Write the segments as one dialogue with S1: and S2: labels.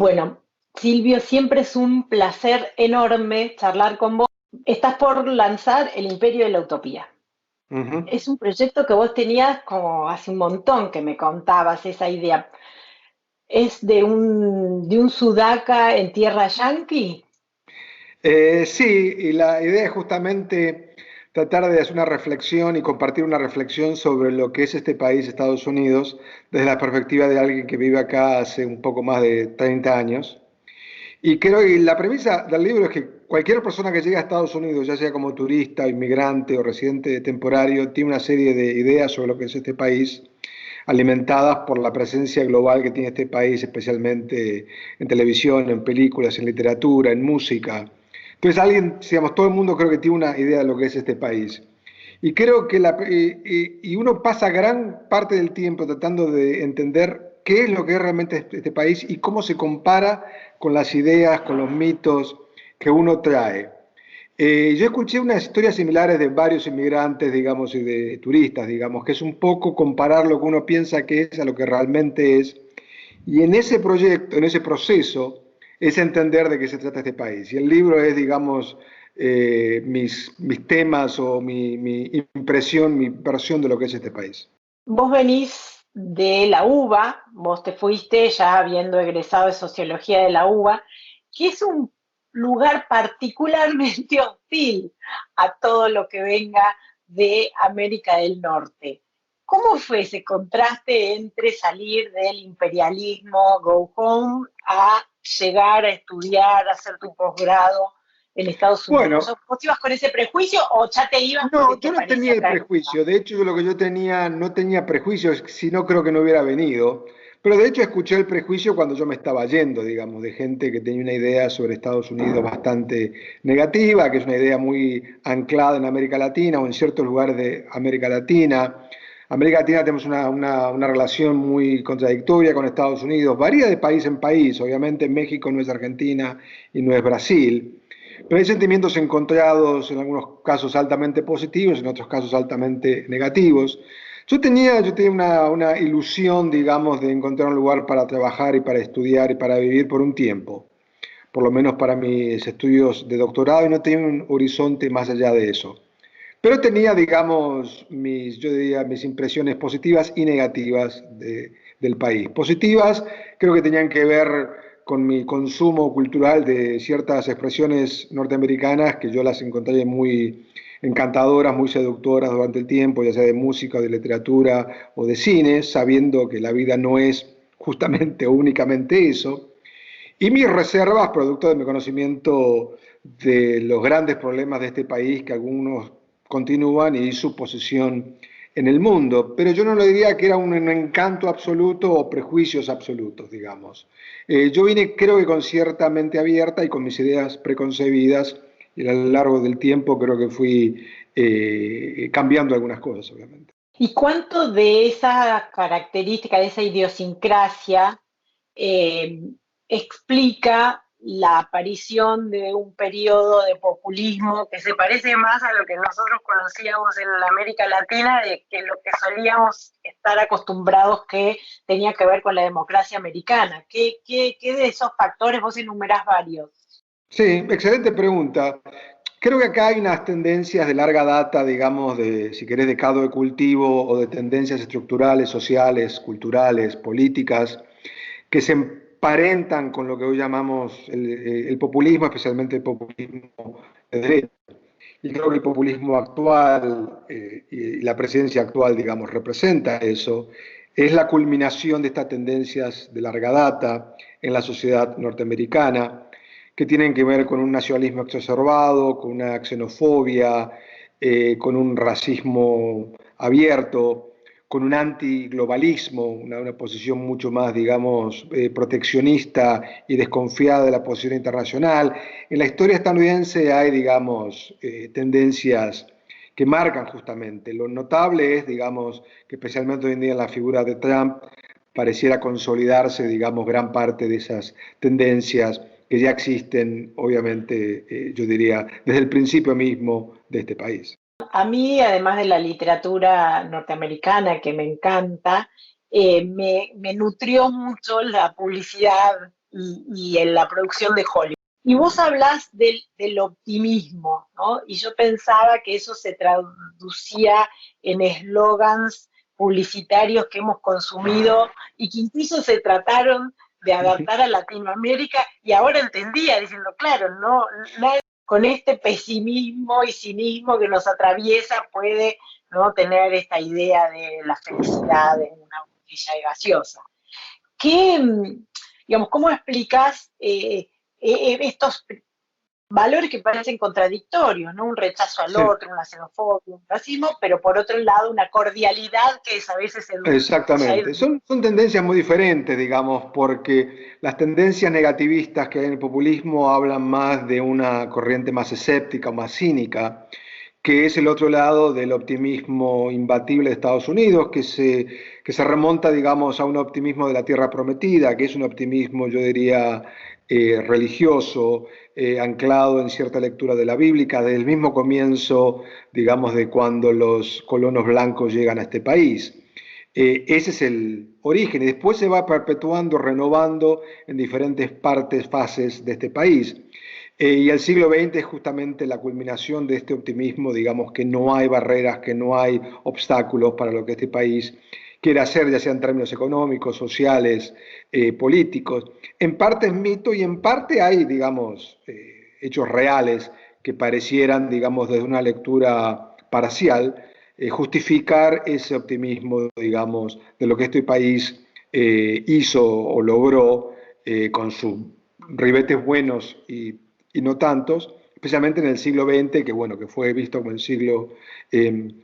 S1: Bueno, Silvio, siempre es un placer enorme charlar con vos. Estás por lanzar El Imperio de la Utopía.
S2: Ujú.
S1: Es un proyecto que vos tenías como hace un montón que me contabas esa idea. ¿Es de un sudaca en tierra yanqui?
S2: Sí, y la idea es justamente tratar de hacer una reflexión y compartir una reflexión sobre lo que es este país, Estados Unidos, desde la perspectiva de alguien que vive acá hace un poco más de 30 años. Y creo que la premisa del libro es que cualquier persona que llegue a Estados Unidos, ya sea como turista, inmigrante o residente temporario, tiene una serie de ideas sobre lo que es este país, alimentadas por la presencia global que tiene este país, especialmente en televisión, en películas, en literatura, en música. Entonces alguien, digamos, todo el mundo creo que tiene una idea de lo que es este país. Y creo que y uno pasa gran parte del tiempo tratando de entender qué es lo que es realmente este país y cómo se compara con las ideas, con los mitos que uno trae. Yo escuché unas historias similares de varios inmigrantes, digamos, y de turistas, digamos, que es un poco comparar lo que uno piensa que es a lo que realmente es. Y en ese proyecto, en ese proceso, es entender de qué se trata este país. Y el libro es, digamos, mis temas o mi impresión, mi versión de lo que es este país.
S1: Vos venís de la UBA, vos te fuiste ya habiendo egresado de Sociología de la UBA, que es un lugar particularmente hostil a todo lo que venga de América del Norte. ¿Cómo fue ese contraste entre salir del imperialismo, go home, a llegar a estudiar, a hacer tu posgrado en Estados Unidos?
S2: Bueno,
S1: ¿Vos ibas con ese prejuicio o ya te ibas porque
S2: no,
S1: te
S2: yo no tenía
S1: parecía
S2: el
S1: que acá?
S2: prejuicio. De hecho, lo que yo tenía, no tenía prejuicios, si no creo que no hubiera venido. Pero de hecho escuché el prejuicio cuando yo me estaba yendo, digamos, de gente que tenía una idea sobre Estados Unidos bastante negativa, que es una idea muy anclada en América Latina o en ciertos lugares de América Latina. América Latina tenemos una relación muy contradictoria con Estados Unidos, varía de país en país. Obviamente México no es Argentina y no es Brasil. Pero hay sentimientos encontrados, en algunos casos altamente positivos, en otros casos altamente negativos. Yo tenía una ilusión, digamos, de encontrar un lugar para trabajar y para estudiar y para vivir por un tiempo, por lo menos para mis estudios de doctorado, y no tenía un horizonte más allá de eso. Pero tenía, digamos, yo diría, mis impresiones positivas y negativas del país. Positivas creo que tenían que ver con mi consumo cultural de ciertas expresiones norteamericanas que yo las encontré muy encantadoras, muy seductoras durante el tiempo, ya sea de música, o de literatura o de cine, sabiendo que la vida no es justamente o únicamente eso. Y mis reservas, producto de mi conocimiento de los grandes problemas de este país, que algunos continúan, y su posición en el mundo. Pero yo no le diría que era un encanto absoluto o prejuicios absolutos, digamos. Yo vine, creo que con cierta mente abierta y con mis ideas preconcebidas, y a lo largo del tiempo creo que fui cambiando algunas cosas, obviamente.
S1: ¿Y cuánto de esa característica, de esa idiosincrasia, eh, explica la aparición de un periodo de populismo que se parece más a lo que nosotros conocíamos en la América Latina de que lo que solíamos estar acostumbrados que tenía que ver con la democracia americana? ¿Qué de esos factores vos enumerás varios?
S2: Sí, excelente pregunta. Creo que acá hay unas tendencias de larga data, digamos, de, si querés, de caldo de cultivo o de tendencias estructurales, sociales, culturales, políticas, que se emparentan con lo que hoy llamamos el populismo, especialmente el populismo de derecha. Y creo que el populismo actual y la presidencia actual, digamos, representa eso. Es la culminación de estas tendencias de larga data en la sociedad norteamericana, que tienen que ver con un nacionalismo exacerbado, con una xenofobia, con un racismo abierto, con un antiglobalismo, una posición mucho más, digamos, proteccionista y desconfiada de la posición internacional. En la historia estadounidense hay, digamos, tendencias que marcan justamente. Lo notable es, digamos, que especialmente hoy en día en la figura de Trump pareciera consolidarse, digamos, gran parte de esas tendencias que ya existen, obviamente, yo diría, desde el principio mismo de este país.
S1: A mí, además de la literatura norteamericana que me encanta, me nutrió mucho la publicidad y en la producción de Hollywood. Y vos hablás del optimismo, ¿no? Y yo pensaba que eso se traducía en eslogans publicitarios que hemos consumido y que incluso se trataron de adaptar a Latinoamérica, y ahora entendía, diciendo, claro, no, nadie con este pesimismo y cinismo que nos atraviesa puede, ¿no?, tener esta idea de la felicidad en una botella de gaseosa. ¿Qué, digamos, cómo explicas estos valores que parecen contradictorios, ¿no? Un rechazo al
S2: Sí,
S1: otro, una xenofobia, un racismo, pero por otro lado una cordialidad que es a veces
S2: exactamente. Son tendencias muy diferentes, digamos, porque las tendencias negativistas que hay en el populismo hablan más de una corriente más escéptica o más cínica, que es el otro lado del optimismo imbatible de Estados Unidos, que se remonta, digamos, a un optimismo de la tierra prometida, que es un optimismo, yo diría, religioso, anclado en cierta lectura de la Bíblica, desde el mismo comienzo, digamos, de cuando los colonos blancos llegan a este país. Ese es el origen y después se va perpetuando, renovando en diferentes partes, fases de este país. Y el siglo XX es justamente la culminación de este optimismo, digamos que no hay barreras, que no hay obstáculos para lo que este país quiere hacer, ya sea en términos económicos, sociales, políticos. En parte es mito y en parte hay, digamos, hechos reales que parecieran, digamos, desde una lectura parcial, justificar ese optimismo, digamos, de lo que este país hizo o logró con sus ribetes buenos y no tantos, especialmente en el siglo XX, que bueno, que fue visto como el siglo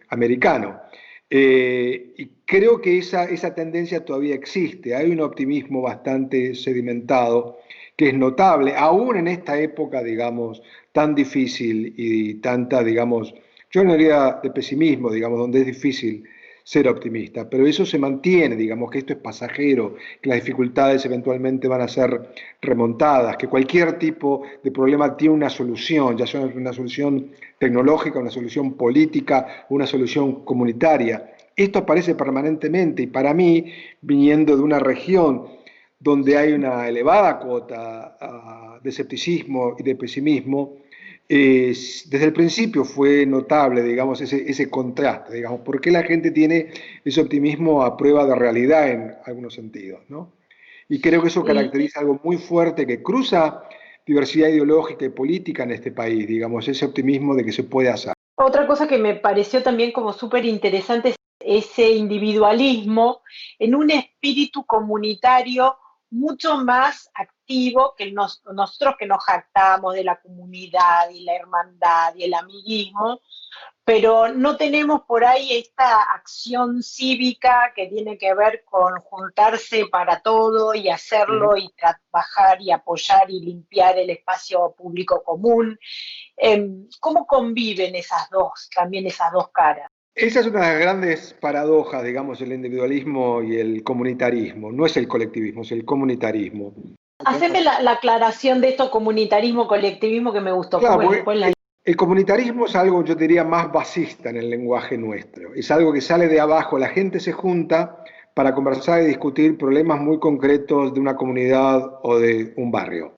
S2: americano. Y creo que esa tendencia todavía existe, hay un optimismo bastante sedimentado, que es notable, aún en esta época, digamos, tan difícil y tanta, digamos, yo no diría de pesimismo, digamos, donde es difícil ser optimista, pero eso se mantiene, digamos que esto es pasajero, que las dificultades eventualmente van a ser remontadas, que cualquier tipo de problema tiene una solución, ya sea una solución tecnológica, una solución política, una solución comunitaria. Esto aparece permanentemente y para mí, viniendo de una región donde hay una elevada cuota de escepticismo y de pesimismo, desde el principio fue notable, digamos, ese contraste, digamos, porque la gente tiene ese optimismo a prueba de realidad en algunos sentidos, ¿no? Y creo que eso
S1: Y
S2: caracteriza algo muy fuerte que cruza diversidad ideológica y política en este país, digamos, ese optimismo de que se puede hacer.
S1: otra cosa que me pareció también como súper interesante es ese individualismo en un espíritu comunitario mucho más activo que nosotros, que nos jactamos de la comunidad y la hermandad y el amiguismo, pero no tenemos por ahí esta acción cívica que tiene que ver con juntarse para todo y hacerlo y trabajar y apoyar y limpiar el espacio público común. ¿Cómo conviven también esas dos caras?
S2: Esa es una de las grandes paradojas, digamos, el individualismo y el comunitarismo. No es el colectivismo, es el comunitarismo.
S1: Haceme la aclaración de esto, comunitarismo, colectivismo, que me gustó.
S2: Claro,
S1: ¿Cómo es?
S2: porque
S1: ¿Cuál es la...
S2: el comunitarismo es algo, yo diría, más basista en el lenguaje nuestro. Es algo que sale de abajo, la gente se junta para conversar y discutir problemas muy concretos de una comunidad o de un barrio.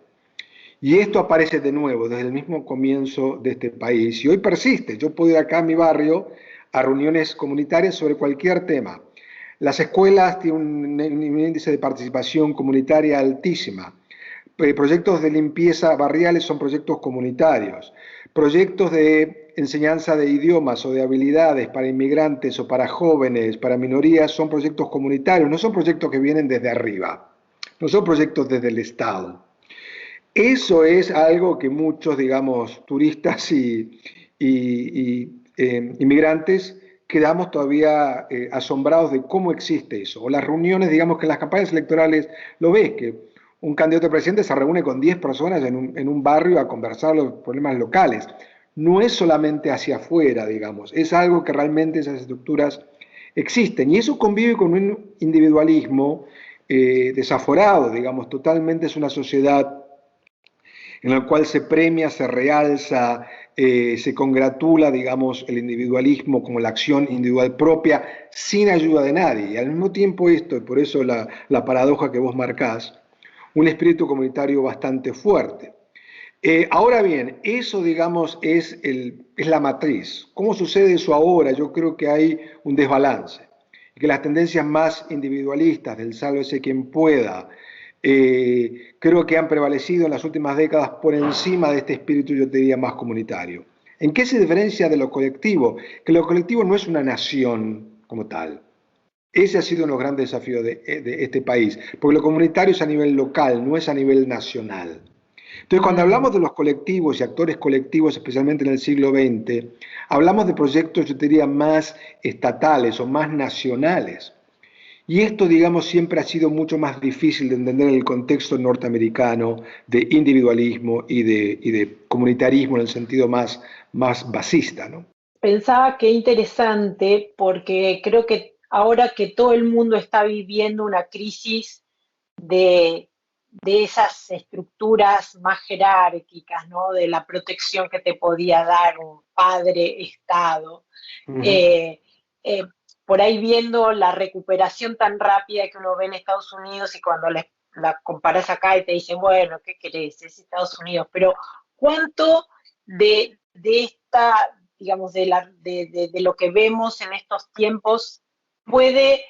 S2: Y esto aparece de nuevo desde el mismo comienzo de este país y hoy persiste. Yo puedo ir acá a mi barrio a reuniones comunitarias sobre cualquier tema. Las escuelas tienen un índice de participación comunitaria altísima. Proyectos de limpieza barriales son proyectos comunitarios. Proyectos de enseñanza de idiomas o de habilidades para inmigrantes o para jóvenes, para minorías, son proyectos comunitarios, no son proyectos que vienen desde arriba, no son proyectos desde el Estado. Eso es algo que muchos, digamos, turistas y inmigrantes quedamos todavía asombrados de cómo existe eso. O las reuniones, digamos que en las campañas electorales lo ves, que un candidato a presidente se reúne con 10 personas en un barrio a conversar los problemas locales. No es solamente hacia afuera, digamos, es algo que realmente esas estructuras existen. Y eso convive con un individualismo desaforado, digamos, totalmente es una sociedad en el cual se premia, se realza, se congratula, digamos, el individualismo como la acción individual propia, sin ayuda de nadie. Y al mismo tiempo esto, y por eso la paradoja que vos marcás, un espíritu comunitario bastante fuerte. Ahora bien, eso, digamos, es la matriz. ¿Cómo sucede eso ahora? Yo creo que hay un desbalance, que las tendencias más individualistas del sálvese quien pueda, creo que han prevalecido en las últimas décadas por encima de este espíritu, yo te diría, más comunitario. ¿En qué se diferencia de lo colectivo? Que lo colectivo no es una nación como tal. Ese ha sido uno de los grandes desafíos de este país, porque lo comunitario es a nivel local, no es a nivel nacional. Entonces, cuando hablamos de los colectivos y actores colectivos, especialmente en el siglo XX, hablamos de proyectos, yo te diría, más estatales o más nacionales. Y esto, digamos, siempre ha sido mucho más difícil de entender en el contexto norteamericano de individualismo y de comunitarismo en el sentido más basista, ¿no?
S1: Pensaba que interesante porque creo que ahora que todo el mundo está viviendo una crisis de, de esas estructuras más jerárquicas, ¿no? De la protección que te podía dar un padre Estado.
S2: Uh -huh.
S1: Eh, eh, por ahí viendo la recuperación tan rápida que uno ve en Estados Unidos y cuando la comparas acá y te dicen, bueno, ¿qué querés? Es Estados Unidos, pero ¿cuánto de esta, digamos, de lo que vemos en estos tiempos puede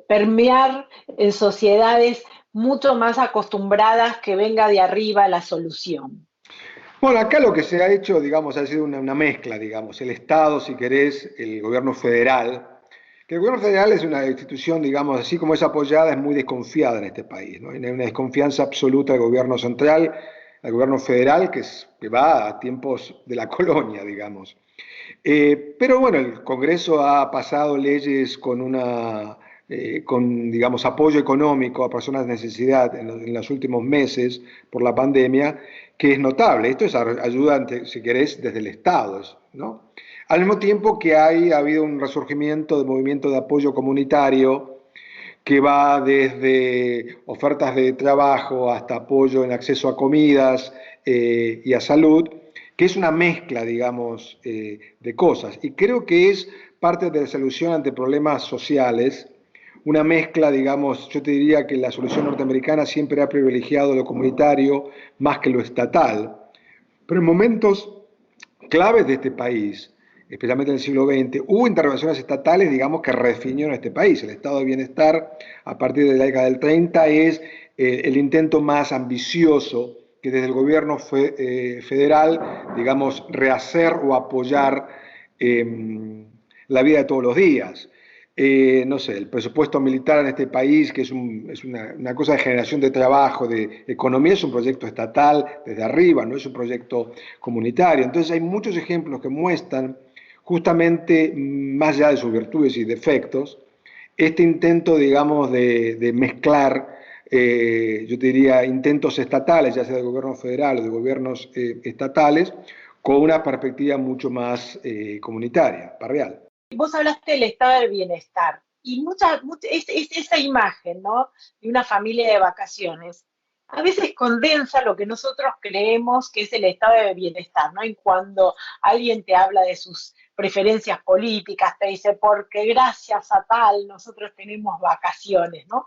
S1: permear en sociedades mucho más acostumbradas que venga de arriba la solución?
S2: Bueno, acá lo que se ha hecho, digamos, ha sido una mezcla, digamos, el Estado, si querés, el gobierno federal, que el gobierno federal es una institución, digamos, así como es apoyada, es muy desconfiada en este país, ¿no? Hay una desconfianza absoluta del gobierno central, al gobierno federal, que va a tiempos de la colonia, digamos. Pero bueno, el Congreso ha pasado leyes con, digamos, apoyo económico a personas de necesidad en los últimos meses por la pandemia, que es notable. Esto es ayuda, si querés, desde el Estado, ¿no? Al mismo tiempo que ha habido un resurgimiento de movimiento de apoyo comunitario que va desde ofertas de trabajo hasta apoyo en acceso a comidas y a salud, que es una mezcla, digamos, de cosas. Y creo que es parte de la solución ante problemas sociales, una mezcla, digamos, yo te diría que la solución norteamericana siempre ha privilegiado lo comunitario más que lo estatal, pero en momentos claves de este país, especialmente en el siglo XX, hubo intervenciones estatales, digamos, que redefinieron este país. El estado de bienestar, a partir de la década del 30, es el intento más ambicioso que desde el gobierno federal, digamos, rehacer o apoyar la vida de todos los días. No sé, el presupuesto militar en este país, que es una cosa de generación de trabajo, de economía, es un proyecto estatal desde arriba, no es un proyecto comunitario. Entonces hay muchos ejemplos que muestran justamente, más allá de sus virtudes y defectos, este intento, digamos, de mezclar, yo te diría, intentos estatales, ya sea del gobierno federal o de gobiernos estatales, con una perspectiva mucho más comunitaria, barrial.
S1: Vos hablaste del estado del bienestar y es esa imagen, ¿no? De una familia de vacaciones. A veces condensa lo que nosotros creemos que es el estado de bienestar, ¿no? Y cuando alguien te habla de sus preferencias políticas, te dice, porque gracias a tal nosotros tenemos vacaciones, ¿no?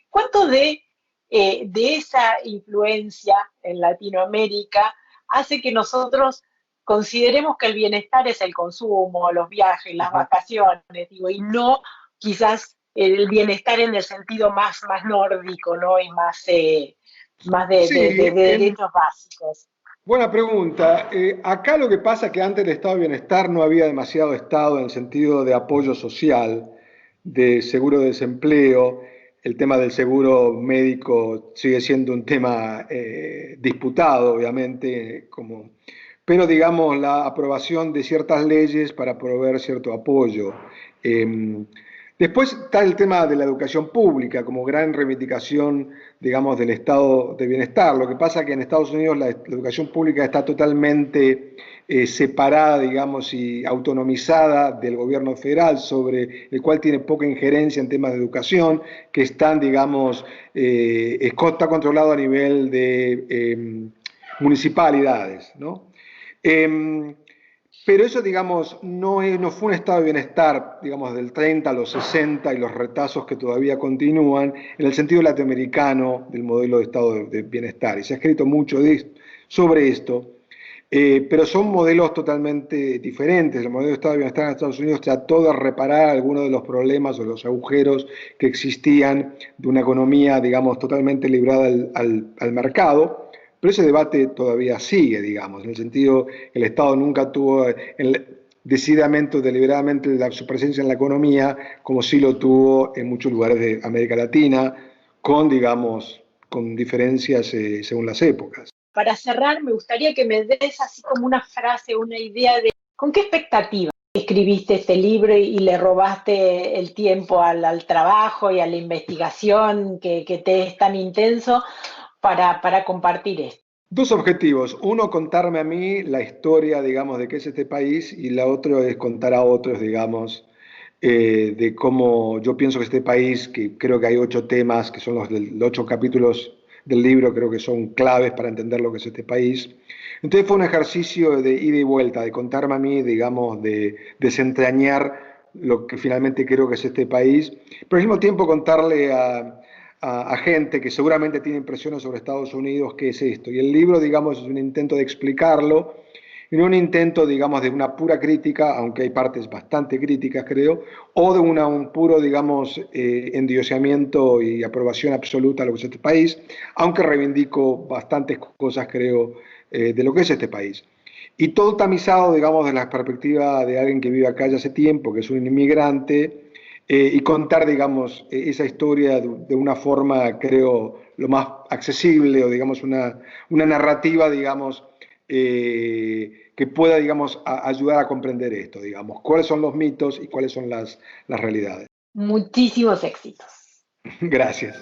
S1: ¿Cuánto de esa influencia en Latinoamérica hace que nosotros consideremos que el bienestar es el consumo, los viajes, las vacaciones, digo, y no quizás el bienestar en el sentido más nórdico, ¿no? Y más
S2: Sí,
S1: de derechos básicos?
S2: buena pregunta. Acá lo que pasa es que antes del estado de bienestar no había demasiado estado en el sentido de apoyo social, de seguro de desempleo. El tema del seguro médico sigue siendo un tema disputado, obviamente, pero digamos la aprobación de ciertas leyes para proveer cierto apoyo. Eh, Después está el tema de la educación pública como gran reivindicación, digamos, del estado de bienestar. Lo que pasa es que en Estados Unidos la educación pública está totalmente separada, digamos, y autonomizada del gobierno federal, sobre el cual tiene poca injerencia en temas de educación, que están, digamos, está controlado a nivel de municipalidades, ¿no? Pero eso, digamos, no fue un estado de bienestar, digamos, del 30 a los 60 y los retazos que todavía continúan, en el sentido latinoamericano del modelo de estado de bienestar. Y se ha escrito mucho sobre esto, pero son modelos totalmente diferentes. El modelo de estado de bienestar en Estados Unidos trató de reparar algunos de los problemas o los agujeros que existían de una economía, digamos, totalmente librada al mercado. Pero ese debate todavía sigue, digamos, en el sentido que el Estado nunca tuvo decididamente o deliberadamente su presencia en la economía, como sí lo tuvo en muchos lugares de América Latina, con, digamos, con diferencias según las épocas.
S1: Para cerrar, me gustaría que me des así como una frase, una idea de con qué expectativa escribiste este libro y le robaste el tiempo al trabajo y a la investigación que te es tan intenso para compartir esto.
S2: Dos objetivos. Uno, contarme a mí la historia, digamos, de qué es este país, y la otra es contar a otros, digamos, de cómo yo pienso que este país, que creo que hay 8 temas, que son los 8 capítulos del libro, creo que son claves para entender lo que es este país. Entonces fue un ejercicio de ida y vuelta, de contarme a mí, digamos, de desentrañar lo que finalmente creo que es este país, pero al mismo tiempo contarle a gente que seguramente tiene impresiones sobre Estados Unidos qué es esto. Y el libro, digamos, es un intento de explicarlo, y no un intento, digamos, de una pura crítica, aunque hay partes bastante críticas, creo, o de un puro, digamos, endiosamiento y aprobación absoluta a lo que es este país, aunque reivindico bastantes cosas, creo, de lo que es este país. Y todo tamizado, digamos, de la perspectiva de alguien que vive acá ya hace tiempo, que es un inmigrante, y contar, digamos, esa historia de una forma, creo, lo más accesible, o digamos, una narrativa, digamos, que pueda, digamos, ayudar a comprender esto, digamos, cuáles son los mitos y cuáles son las realidades.
S1: Muchísimos éxitos.
S2: Gracias.